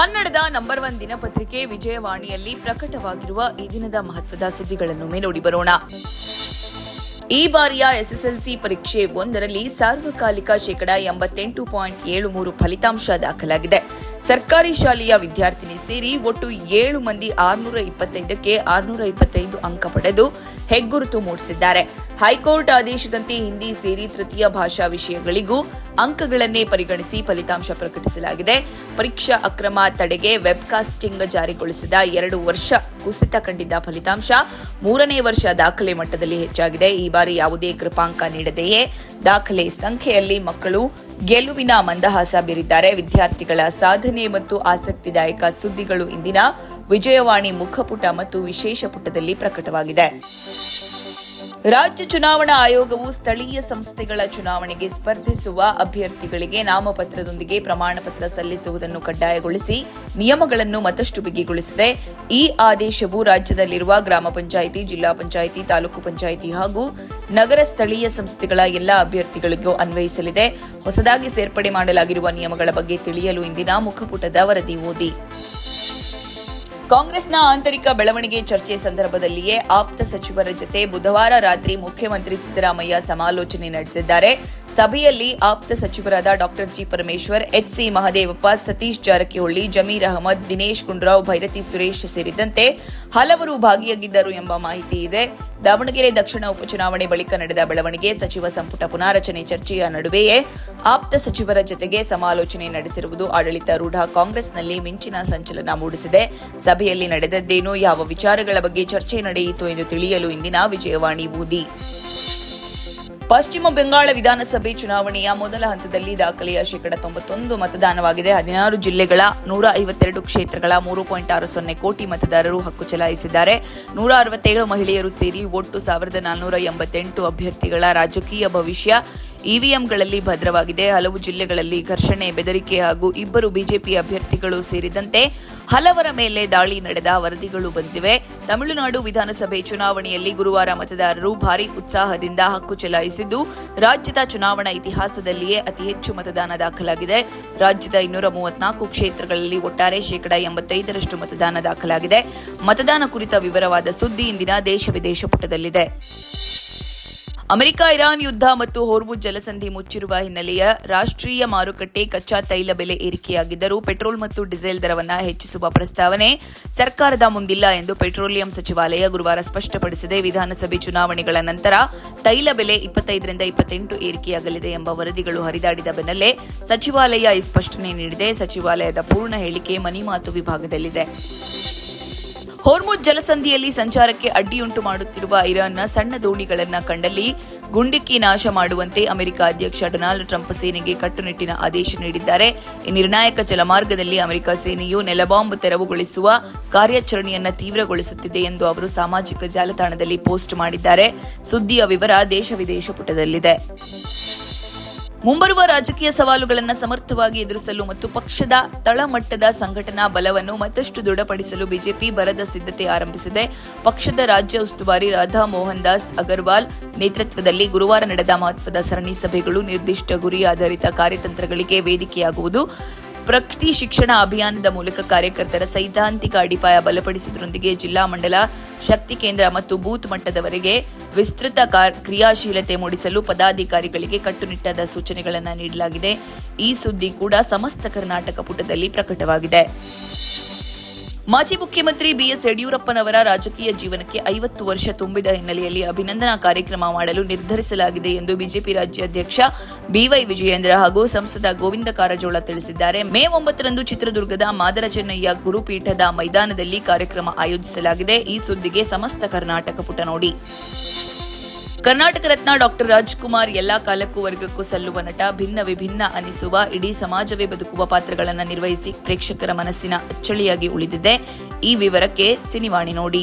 ಕನ್ನಡದ ನಂಬರ್ 1 ದಿನಪತ್ರಿಕೆ ವಿಜಯವಾಣಿಯಲ್ಲಿ ಪ್ರಕಟವಾಗಿರುವ ಈ ದಿನದ ಮಹತ್ವದ ಸುದ್ದಿಗಳನ್ನು ನೋಡಿ ಬರೋಣ. ಈ ಬಾರಿಯ ಎಸ್ಎಸ್ಎಲ್ಸಿ ಪರೀಕ್ಷೆ 1ರಲ್ಲಿ ಸಾರ್ವಕಾಲಿಕ 88.73% ಫಲಿತಾಂಶ ದಾಖಲಾಗಿದೆ. ಸರ್ಕಾರಿ ಶಾಲೆಯ ವಿದ್ಯಾರ್ಥಿನಿ ಸೇರಿ ಒಟ್ಟು 7 ಮಂದಿ 625ಕ್ಕೆ 625 ಅಂಕ ಪಡೆದು ಹೆಗ್ಗುರುತು ಮೂಡಿಸಿದ್ದಾರೆ. ಹೈಕೋರ್ಟ್ ಆದೇಶದಂತೆ ಹಿಂದಿ ಸೇರಿ ತೃತೀಯ ಭಾಷಾ ವಿಷಯಗಳಿಗೂ ಅಂಕಗಳನ್ನೇ ಪರಿಗಣಿಸಿ ಫಲಿತಾಂಶ ಪ್ರಕಟಿಸಲಾಗಿದೆ. ಪರೀಕ್ಷಾ ಅಕ್ರಮ ತಡೆಗೆ ವೆಬ್ಕಾಸ್ಟಿಂಗ್ ಜಾರಿಗೊಳಿಸಿದ 2 ವರ್ಷ ಕುಸಿತ ಕಂಡಿದ್ದ ಫಲಿತಾಂಶ 3ನೇ ವರ್ಷ ದಾಖಲೆ ಮಟ್ಟದಲ್ಲಿ ಹೆಚ್ಚಾಗಿದೆ. ಈ ಬಾರಿ ಯಾವುದೇ ಕೃಪಾಂಕ ನೀಡದೆಯೇ ದಾಖಲೆ ಸಂಖ್ಯೆಯಲ್ಲಿ ಮಕ್ಕಳು ಗೆಲುವಿನ ಮಂದಹಾಸ ಬೀರಿದ್ದಾರೆ. ವಿದ್ಯಾರ್ಥಿಗಳ ಸಾಧನೆ ಮತ್ತು ಆಸಕ್ತಿದಾಯಕ ಸುದ್ದಿಗಳು ಇಂದಿನ ವಿಜಯವಾಣಿ ಮುಖಪುಟ ಮತ್ತು ವಿಶೇಷ ಪುಟದಲ್ಲಿ ಪ್ರಕಟವಾಗಿದೆ. ರಾಜ್ಯ ಚುನಾವಣಾ ಆಯೋಗವು ಸ್ಥಳೀಯ ಸಂಸ್ಥೆಗಳ ಚುನಾವಣೆಗೆ ಸ್ಪರ್ಧಿಸುವ ಅಭ್ಯರ್ಥಿಗಳಿಗೆ ನಾಮಪತ್ರದೊಂದಿಗೆ ಪ್ರಮಾಣ ಪತ್ರ ಸಲ್ಲಿಸುವುದನ್ನು ಕಡ್ಡಾಯಗೊಳಿಸಿ ನಿಯಮಗಳನ್ನು ಮತ್ತಷ್ಟು ಬಿಗಿಗೊಳಿಸಿದೆ. ಈ ಆದೇಶವು ರಾಜ್ಯದಲ್ಲಿರುವ ಗ್ರಾಮ ಪಂಚಾಯಿತಿ, ಜಿಲ್ಲಾ ಪಂಚಾಯಿತಿ, ತಾಲೂಕು ಪಂಚಾಯಿತಿ ಹಾಗೂ ನಗರ ಸ್ಥಳೀಯ ಸಂಸ್ಥೆಗಳ ಎಲ್ಲಾ ಅಭ್ಯರ್ಥಿಗಳಿಗೂ ಅನ್ವಯಿಸಲಿದೆ. ಹೊಸದಾಗಿ ಸೇರ್ಪಡೆ ಮಾಡಲಾಗಿರುವ ನಿಯಮಗಳ ಬಗ್ಗೆ ತಿಳಿಯಲು ಇಂದಿನ ಮುಖಪುಟದ ವರದಿ ಓದಿ. ಕಾಂಗ್ರೆಸ್ನ ಆಂತರಿಕ ಬೆಳವಣಿಗೆ ಚರ್ಚೆ ಸಂದರ್ಭದಲ್ಲಿಯೇ ಆಪ್ತ ಸಚಿವರ ಜತೆ ಬುಧವಾರ ರಾತ್ರಿ ಮುಖ್ಯಮಂತ್ರಿ ಸಿದ್ದರಾಮಯ್ಯ ಸಮಾಲೋಚನೆ ನಡೆಸಿದ್ದಾರೆ. ಸಭೆಯಲ್ಲಿ ಆಪ್ತ ಸಚಿವರಾದ ಡಾ ಜಿ ಪರಮೇಶ್ವರ್, ಎಚ್.ಸಿ. ಮಹದೇವಪ್ಪ, ಸತೀಶ್ ಜಾರಕಿಹೊಳಿ, ಜಮೀರ್ ಅಹಮದ್, ದಿನೇಶ್ ಗುಂಡೂರಾವ್, ಭೈರತಿ ಸುರೇಶ್ ಸೇರಿದಂತೆ ಹಲವರು ಭಾಗಿಯಾಗಿದ್ದರು ಎಂಬ ಮಾಹಿತಿ ಇದೆ. ದಾವಣಗೆರೆ ದಕ್ಷಿಣ ಉಪಚುನಾವಣೆ ಬಳಿಕ ನಡೆದ ಬೆಳವಣಿಗೆ ಸಚಿವ ಸಂಪುಟ ಪುನಾರಚನೆ ಚರ್ಚೆಯ ನಡುವೆಯೇ ಆಪ್ತ ಸಚಿವರ ಜತೆಗೆ ಸಮಾಲೋಚನೆ ನಡೆಸಿರುವುದು ಆಡಳಿತಾರೂಢ ಕಾಂಗ್ರೆಸ್ನಲ್ಲಿ ಮಿಂಚಿನ ಸಂಚಲನ ಮೂಡಿಸಿದೆ. ಸಭೆಯಲ್ಲಿ ನಡೆದದ್ದೇನು, ಯಾವ ವಿಚಾರಗಳ ಬಗ್ಗೆ ಚರ್ಚೆ ನಡೆಯಿತು ಎಂದು ತಿಳಿಯಲು ಇಂದಿನ ವಿಜಯವಾಣಿ ಓದಿ. ಪಶ್ಚಿಮ ಬಂಗಾಳ ವಿಧಾನಸಭೆ ಚುನಾವಣೆಯ ಮೊದಲ ಹಂತದಲ್ಲಿ ದಾಖಲೆಯ 91% ಮತದಾನವಾಗಿದೆ. 16 ಜಿಲ್ಲೆಗಳ 152 ಕ್ಷೇತ್ರಗಳ 3.60 ಕೋಟಿ ಮತದಾರರು ಹಕ್ಕು ಚಲಾಯಿಸಿದ್ದಾರೆ. 167 ಮಹಿಳೆಯರು ಸೇರಿ ಒಟ್ಟು 1488 ಅಭ್ಯರ್ಥಿಗಳ ರಾಜಕೀಯ ಭವಿಷ್ಯ ಇವಿಎಂಗಳಲ್ಲಿ ಭದ್ರವಾಗಿದೆ. ಹಲವು ಜಿಲ್ಲೆಗಳಲ್ಲಿ ಘರ್ಷಣೆ, ಬೆದರಿಕೆ ಹಾಗೂ 2 ಬಿಜೆಪಿ ಅಭ್ಯರ್ಥಿಗಳು ಸೇರಿದಂತೆ ಹಲವರ ಮೇಲೆ ದಾಳಿ ನಡೆದ ವರದಿಗಳು ಬಂದಿವೆ. ತಮಿಳುನಾಡು ವಿಧಾನಸಭೆ ಚುನಾವಣೆಯಲ್ಲಿ ಗುರುವಾರ ಮತದಾರರು ಭಾರೀ ಉತ್ಸಾಹದಿಂದ ಹಕ್ಕು ಚಲಾಯಿಸಿದ್ದು, ರಾಜ್ಯದ ಚುನಾವಣಾ ಇತಿಹಾಸದಲ್ಲಿಯೇ ಅತಿ ಹೆಚ್ಚು ಮತದಾನ ದಾಖಲಾಗಿದೆ. ರಾಜ್ಯದ 234 ಕ್ಷೇತ್ರಗಳಲ್ಲಿ ಒಟ್ಟಾರೆ 85% ಮತದಾನ ದಾಖಲಾಗಿದೆ. ಮತದಾನ ಕುರಿತ ವಿವರವಾದ ಸುದ್ದಿ ಇಂದಿನ ದೇಶ ವಿದೇಶ ಪುಟದಲ್ಲಿದೆ. ಅಮೆರಿಕ ಇರಾನ್ ಯುದ್ಧ ಮತ್ತು ಹೋರ್ಮುಜ್ ಜಲಸಂಧಿ ಮುಚ್ಚಿರುವ ಹಿನ್ನೆಲೆಯ ರಾಷ್ಟ್ರೀಯ ಮಾರುಕಟ್ಟೆ ಕಚ್ಚಾ ತೈಲ ಬೆಲೆ ಏರಿಕೆಯಾಗಿದ್ದರೂ ಪೆಟ್ರೋಲ್ ಮತ್ತು ಡೀಸೆಲ್ ದರವನ್ನು ಹೆಚ್ಚಿಸುವ ಪ್ರಸ್ತಾವನೆ ಸರ್ಕಾರದ ಮುಂದಿಲ್ಲ ಎಂದು ಪೆಟ್ರೋಲಿಯಂ ಸಚಿವಾಲಯ ಗುರುವಾರ ಸ್ಪಷ್ಟಪಡಿಸಿದೆ. ವಿಧಾನಸಭೆ ಚುನಾವಣೆಗಳ ನಂತರ ತೈಲ ಬೆಲೆ 25 ರಿಂದ 28 ಏರಿಕೆಯಾಗಲಿದೆ ಎಂಬ ವರದಿಗಳು ಹರಿದಾಡಿದ ಬೆನ್ನಲ್ಲೇ ಸಚಿವಾಲಯ ಈ ಸ್ಪಷ್ಟನೆ ನೀಡಿದೆ. ಸಚಿವಾಲಯದ ಪೂರ್ಣ ಹೇಳಿಕೆ ಮನಿಮಾತು ವಿಭಾಗದಲ್ಲಿದೆ. ಹೋರ್ಮುಜ್ ಜಲಸಂಧಿಯಲ್ಲಿ ಸಂಚಾರಕ್ಕೆ ಅಡ್ಡಿಯುಂಟು ಮಾಡುತ್ತಿರುವ ಇರಾನ್ನ ಸಣ್ಣ ದೋಣಿಗಳನ್ನು ಕಂಡಲ್ಲಿ ಗುಂಡಿಕ್ಕಿ ನಾಶ ಮಾಡುವಂತೆ ಅಮೆರಿಕ ಅಧ್ಯಕ್ಷ ಡೊನಾಲ್ಡ್ ಟ್ರಂಪ್ ಸೇನೆಗೆ ಕಟ್ಟುನಿಟ್ಟಿನ ಆದೇಶ ನೀಡಿದ್ದಾರೆ. ಈ ನಿರ್ಣಾಯಕ ಜಲಮಾರ್ಗದಲ್ಲಿ ಅಮೆರಿಕ ಸೇನೆಯು ನೆಲಬಾಂಬ್ ತೆರವುಗೊಳಿಸುವ ಕಾರ್ಯಾಚರಣೆಯನ್ನು ತೀವ್ರಗೊಳಿಸುತ್ತಿದೆ ಎಂದು ಅವರು ಸಾಮಾಜಿಕ ಜಾಲತಾಣದಲ್ಲಿ ಪೋಸ್ಟ್ ಮಾಡಿದ್ದಾರೆ. ಸುದ್ದಿಯ ವಿವರ ದೇಶ ವಿದೇಶ ಪುಟದಲ್ಲಿದೆ. ಮುಂಬರುವ ರಾಜಕೀಯ ಸವಾಲುಗಳನ್ನು ಸಮರ್ಥವಾಗಿ ಎದುರಿಸಲು ಮತ್ತು ಪಕ್ಷದ ತಳಮಟ್ಟದ ಸಂಘಟನಾ ಬಲವನ್ನು ಮತ್ತಷ್ಟು ದೃಢಪಡಿಸಲು ಬಿಜೆಪಿ ಭರದ ಸಿದ್ಧತೆ ಆರಂಭಿಸಿದೆ. ಪಕ್ಷದ ರಾಜ್ಯ ಉಸ್ತುವಾರಿ ರಾಧಾ ಮೋಹನ್ ದಾಸ್ ಅಗರ್ವಾಲ್ ನೇತೃತ್ವದಲ್ಲಿ ಗುರುವಾರ ನಡೆದ ಮಹತ್ವದ ಸರಣಿ ಸಭೆಗಳು ನಿರ್ದಿಷ್ಟ ಗುರಿ ಆಧಾರಿತ ಕಾರ್ಯತಂತ್ರಗಳಿಗೆ ವೇದಿಕೆಯಾಗುವುದು. ಪ್ರಗತಿ ಶಿಕ್ಷಣ ಅಭಿಯಾನದ ಮೂಲಕ ಕಾರ್ಯಕರ್ತರ ಸೈದ್ಧಾಂತಿಕ ಅಡಿಪಾಯ ಬಲಪಡಿಸುವುದರೊಂದಿಗೆ ಜಿಲ್ಲಾ, ಮಂಡಲ, ಶಕ್ತಿ ಕೇಂದ್ರ ಮತ್ತು ಬೂತ್ ಮಟ್ಟದವರೆಗೆ ವಿಸ್ತೃತ ಕ್ರಿಯಾಶೀಲತೆ ಮೂಡಿಸಲು ಪದಾಧಿಕಾರಿಗಳಿಗೆ ಕಟ್ಟುನಿಟ್ಟಾದ ಸೂಚನೆಗಳನ್ನು ನೀಡಲಾಗಿದೆ. ಈ ಸುದ್ದಿ ಕೂಡ ಸಮಸ್ತ ಕರ್ನಾಟಕ ಪುಟದಲ್ಲಿ ಪ್ರಕಟವಾಗಿದೆ. ಮಾಜಿ ಮುಖ್ಯಮಂತ್ರಿ ಬಿಎಸ್ ಯಡಿಯೂರಪ್ಪನವರ ರಾಜಕೀಯ ಜೀವನಕ್ಕೆ 50 ವರ್ಷ ತುಂಬಿದ ಹಿನ್ನೆಲೆಯಲ್ಲಿ ಅಭಿನಂದನಾ ಕಾರ್ಯಕ್ರಮ ಮಾಡಲು ನಿರ್ಧರಿಸಲಾಗಿದೆ ಎಂದು ಬಿಜೆಪಿ ರಾಜ್ಯಾಧ್ಯಕ್ಷ ಬಿವೈ ವಿಜಯೇಂದ್ರ ಹಾಗೂ ಸಂಸದ ಗೋವಿಂದ ಕಾರಜೋಳ ತಿಳಿಸಿದ್ದಾರೆ. ಮೇ 9ರಂದು ಚಿತ್ರದುರ್ಗದ ಮಾದರ ಚೆನ್ನಯ್ಯ ಗುರುಪೀಠದ ಮೈದಾನದಲ್ಲಿ ಕಾರ್ಯಕ್ರಮ ಆಯೋಜಿಸಲಾಗಿದೆ. ಈ ಸುದ್ದಿಗೆ ಸಮಸ್ತ ಕರ್ನಾಟಕ ಪುಟ ನೋಡಿ. ಕರ್ನಾಟಕ ರತ್ನ ಡಾಕ್ಟರ್ ರಾಜ್ಕುಮಾರ್ ಎಲ್ಲಾ ಕಾಲಕ್ಕೂ ವರ್ಗಕ್ಕೂ ಸಲ್ಲುವ ನಟ. ಭಿನ್ನ ವಿಭಿನ್ನ ಅನಿಸುವ, ಇಡೀ ಸಮಾಜವೇ ಬದುಕುವ ಪಾತ್ರಗಳನ್ನು ನಿರ್ವಹಿಸಿ ಪ್ರೇಕ್ಷಕರ ಮನಸ್ಸಿನ ಅಚ್ಚಳಿಯಾಗಿ ಉಳಿದಿದೆ. ಈ ವಿವರಕ್ಕೆ ಸಿನಿವಾಣಿ ನೋಡಿ.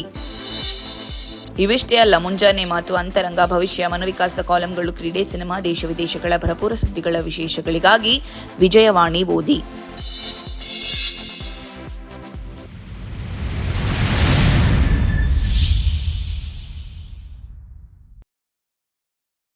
ಇವಿಷ್ಟೇ ಅಲ್ಲ, ಮುಂಜಾನೆ ಮಾತು, ಅಂತರಂಗ, ಭವಿಷ್ಯ, ಮನೋವಿಕಾಸದ ಕಾಲಂಗಳು, ಕ್ರೀಡೆ, ಸಿನಿಮಾ, ದೇಶ ವಿದೇಶಗಳ ಭರಪೂರ ಸುದ್ದಿಗಳ ವಿಶೇಷಗಳಿಗಾಗಿ ವಿಜಯವಾಣಿ ಓದಿ.